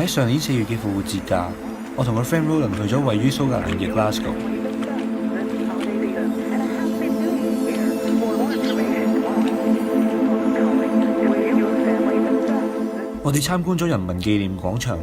喺上年4月嘅復活節假，我同個 friend Roland 去咗位於蘇格蘭嘅 Glasgow。我哋參觀咗人民紀念廣場。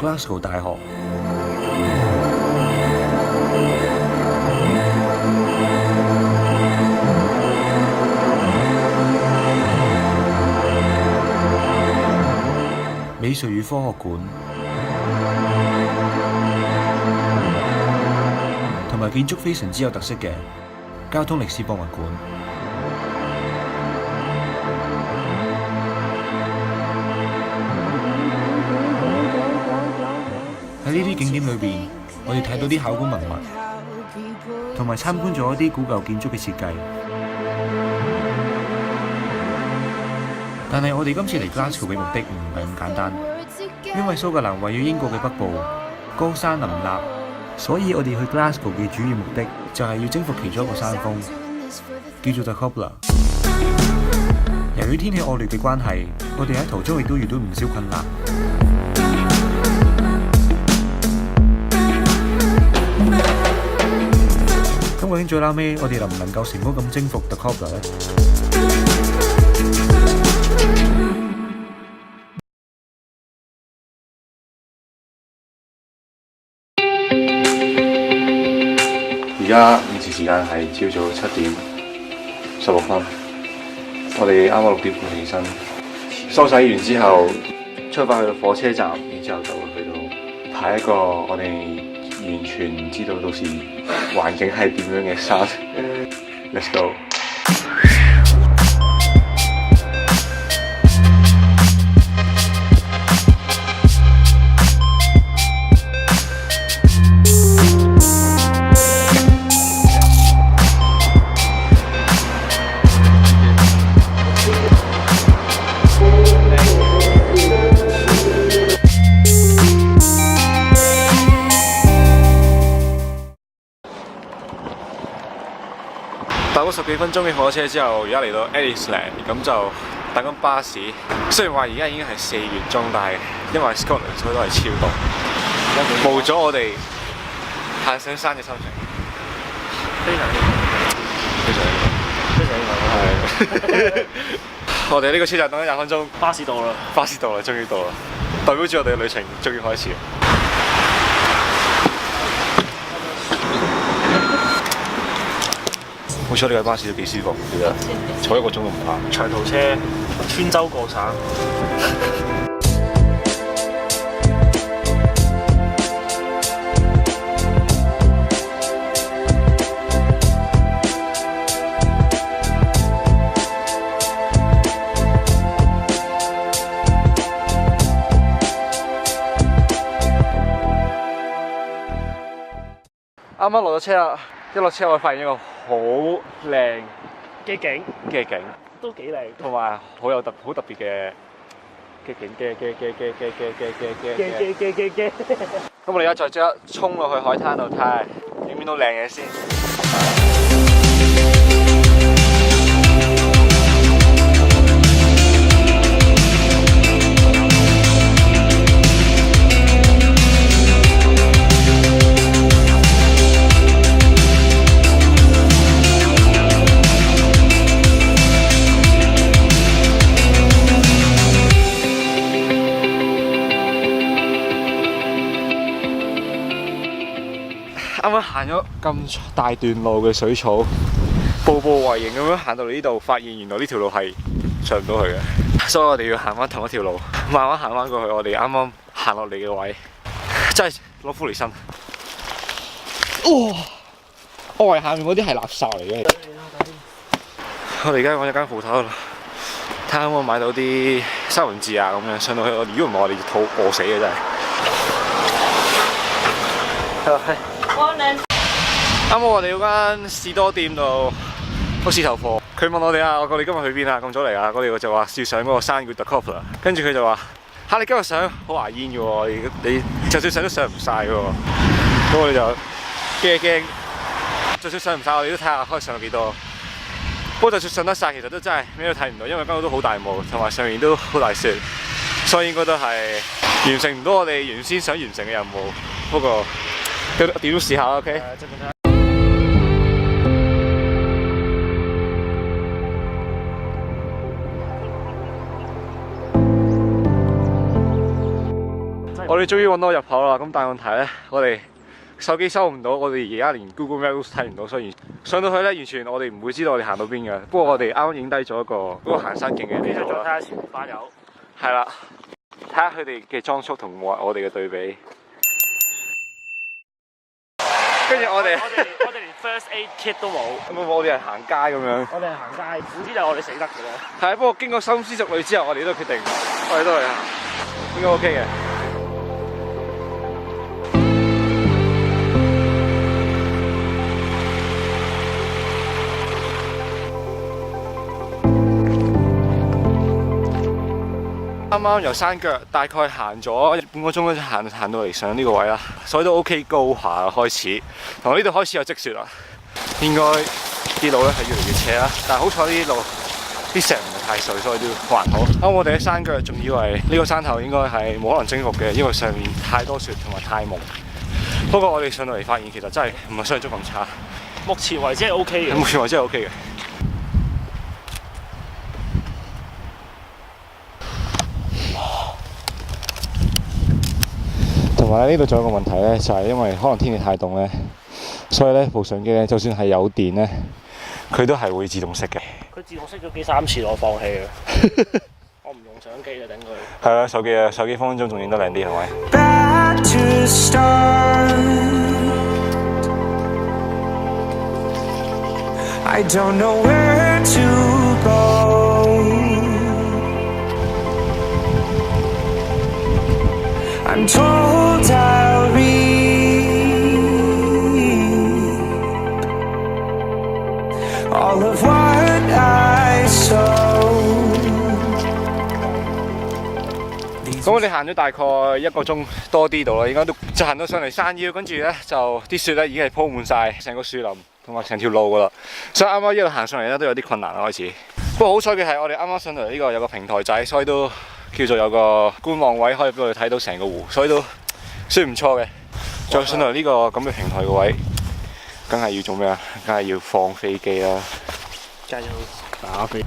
Glasgow 大學。美術與科學館，同埋建築非常之有特色嘅交通歷史博物館。喺呢啲景點裏邊，我哋睇到啲考古文物，同埋參觀咗一啲古舊建築嘅設計。但係我哋今次嚟 Glasgow 嘅目的唔係咁簡單，因為蘇格蘭位於英國嘅北部，高山林立，所以我哋去 Glasgow 嘅主要目的就係要征服其中一個山峰，叫做 The Cobbler。由於天氣惡劣嘅關係，我哋喺途中亦都遇到唔少困難。咁究竟最撈尾，我哋能唔能夠成功咁征服 The Cobbler 呢？而家現時時間係朝早7:16，我哋啱啱6點半起身，梳洗完之後出發去到火車站，然之後就會去到爬一個我哋完全唔知道到時環境係點樣嘅山。Let's go！搭咗10幾分鐘嘅火車之後，而家嚟到 Ellisland， 咁就等緊巴士。雖然話而家已經係4月中，但係因為 Scotland 所以都係超凍，冇咗我哋行上山嘅心情。非常係。我哋呢個車站等咗20分鐘，巴士到啦，終於到啦，代表住我哋嘅旅程終於開始。好彩呢個巴士都幾舒服，其實坐1個鐘都唔怕。長途車穿州過省。啱啱落咗車啦，一落車我發現一個好靚嘅景，都幾靚，同埋好特別嘅景嘅。咁我哋而家再即刻衝落去海灘度睇下，影唔影到靚嘢先。啱啱行咗咁大段路嘅水草，步步為營咁樣行到嚟呢度，發現原來呢條路係上唔到去嘅，所以我哋要行翻同一條路，慢慢行翻過去我哋啱啱行落嚟嘅位，真係攞苦嚟辛。外下面嗰啲係垃圾嚟嘅。我哋而家揾咗間鋪頭，睇下可唔可以買到啲三文治啊咁樣上到去。如果唔係我哋肚餓死嘅真係。啱好我哋嗰間士多店度個士頭貨，佢問我哋啊，我哋今日去邊啊？咁早嚟啊？我哋就話要上嗰個山叫 The Cobbler， 跟住佢就話嚇你今日上好牙煙嘅喎，你就算上都上唔晒嘅喎。咁我哋就驚，就算上唔晒，我哋都睇下可以上到幾多。不過就算上得晒，其實都真係咩都睇唔到，因為間屋都好大霧，同埋上面都好大雪，所以應該都係完成唔到我哋原先想完成嘅任務。不過點都試下啦 ，OK。我哋終於揾到入口啦，咁但係問題咧，我哋手機收唔到，我哋而家連 Google Map 都睇唔到，所以上到去咧，完全我哋唔會知道我哋行到邊嘅。不過我哋啱啱影低咗一個嗰個行山徑嘅地圖啦。睇下前面班友。係啦，睇下佢哋嘅裝束同我哋嘅對比。跟住我哋連 First Aid Kit 都冇。我哋係行街咁樣。我哋係行街，總之就我哋死得㗎啦。係，不過經過深思熟慮之後，我哋都決定，我哋都去行，應該 OK 嘅。啱啱由山腳大概行咗半個鐘，行到嚟上呢個位啦，所以都 OK 高下開始，同埋呢度開始有積雪啦，應該啲路咧係越嚟越斜啦，但係好彩呢啲路啲石唔係太碎，所以都還好。啱我哋喺山腳仲以為呢個山頭應該係冇可能征服嘅，因為上面太多雪同埋太蒙。不過我哋上到嚟發現其實真係唔係想象中咁差，目前為止係 OK 嘅。目前為止係 OK 嘅。同埋呢度仲有個問題咧，就係因為可能天氣太凍咧，所以咧部相機咧，就算係有電咧，佢都係會自動熄嘅。佢自動熄咗3次，我放棄啦。我唔用相機啦，等佢。係啦，手機分分鐘仲影得靚啲，係咪？Back to start. I don't know where to go. I'm told I'll reap all of what I sow。咁我哋行咗大概1個鐘多啲度啦，應該都就行到上嚟山腰，跟住咧就啲雪咧已經係鋪滿晒成個樹林同埋成條路噶啦，所以啱啱一路行上嚟咧都有啲困難啦開始。不過好彩嘅係我哋啱啱上嚟呢個有個平台仔，所以都叫做有個觀望位可以俾我哋睇到成個湖，所以都算唔錯嘅。再上嚟呢個咁嘅平台嘅位，梗係要做咩啊？梗係要放飛機啦！梗係要打飛。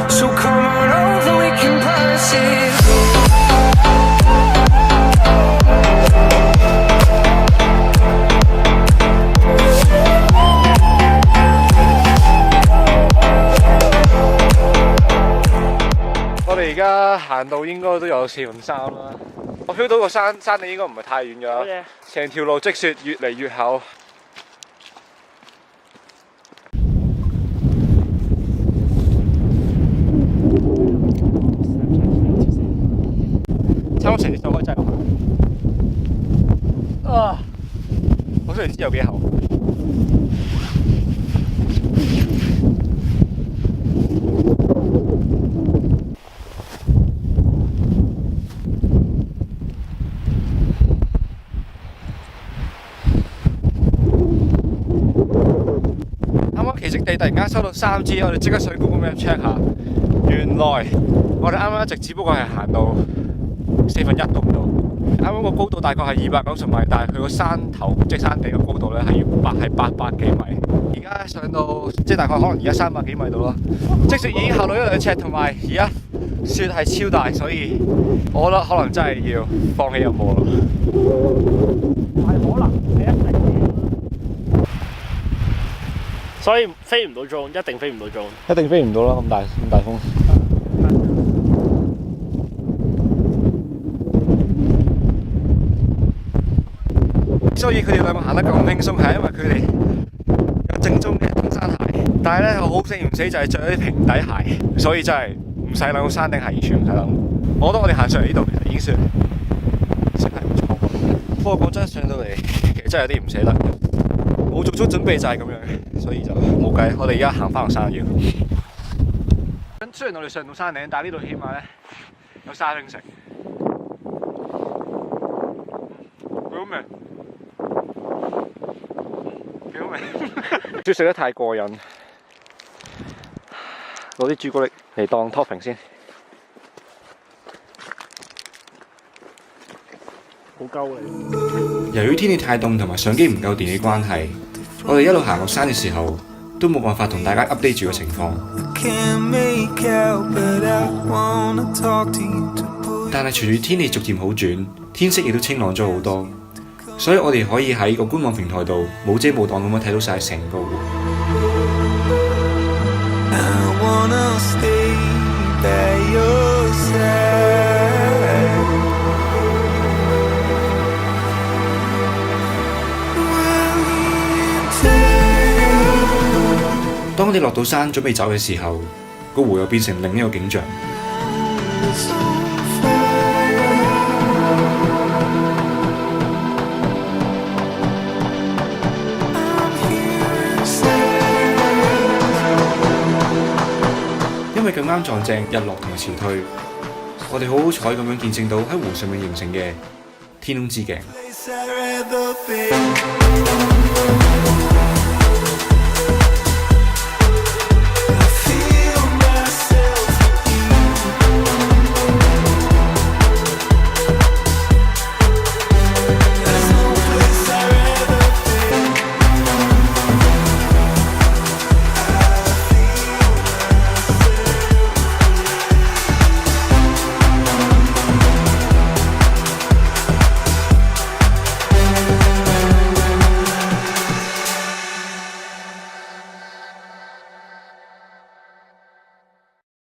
So come on over, we can pass it。我哋而家行到應該都有3/4啦。我 feel 到個山頂應該唔係太遠㗎，成條路積雪越嚟越厚。差唔多成條手可以擠落去。啊！我雖然知有幾厚。奇蹟地突然間收到3G，我哋即刻上 Google Map check 下，原來我哋啱啱一直只不過係行到1/4都唔到。啱啱個高度大概係290米，但係佢個山頭即係山頂嘅高度咧係800幾米。而家上到即係大概可能而家300幾米度啦。積雪已經厚到1-2尺，同埋而家雪係超大，所以我覺得可能真係要放棄任務啦。係可能係一定。所以飛唔到 drone， 一定飛唔到 drone， 一定飛唔到啦！咁大風。所以佢哋兩個行得咁輕鬆，係因為佢哋有正宗嘅登山鞋。但係咧，好死唔死就係着咗啲平底鞋，所以真係唔使諗山頂鞋，完全唔使諗。我覺得我哋行上嚟呢度其實已經算係唔錯。不過講真，上到嚟其實真係有啲唔捨得。冇做足準備就係咁樣嘅，所以就冇計。我哋而家行翻落山要。雖然我哋上到山頂，但係呢度起碼咧有沙冰食。幾好味，幾好味。少食得太過癮，攞啲朱古力嚟當 topping 先。好鳩嚟。由於天氣太凍同埋相機唔夠電嘅關係，我哋一路行落山嘅時候，都冇辦法同大家 update 住個情況。但係隨住天氣逐漸好轉，天色亦都清朗咗好多，所以我哋可以喺個官網平台度冇遮冇擋咁樣睇到晒成個湖。當我哋落到山準備走嘅時候，個湖又變成另一個景象。因為咁啱撞正日落同埋潮退，我哋好彩咁樣見證到喺湖上面形成嘅天空之鏡。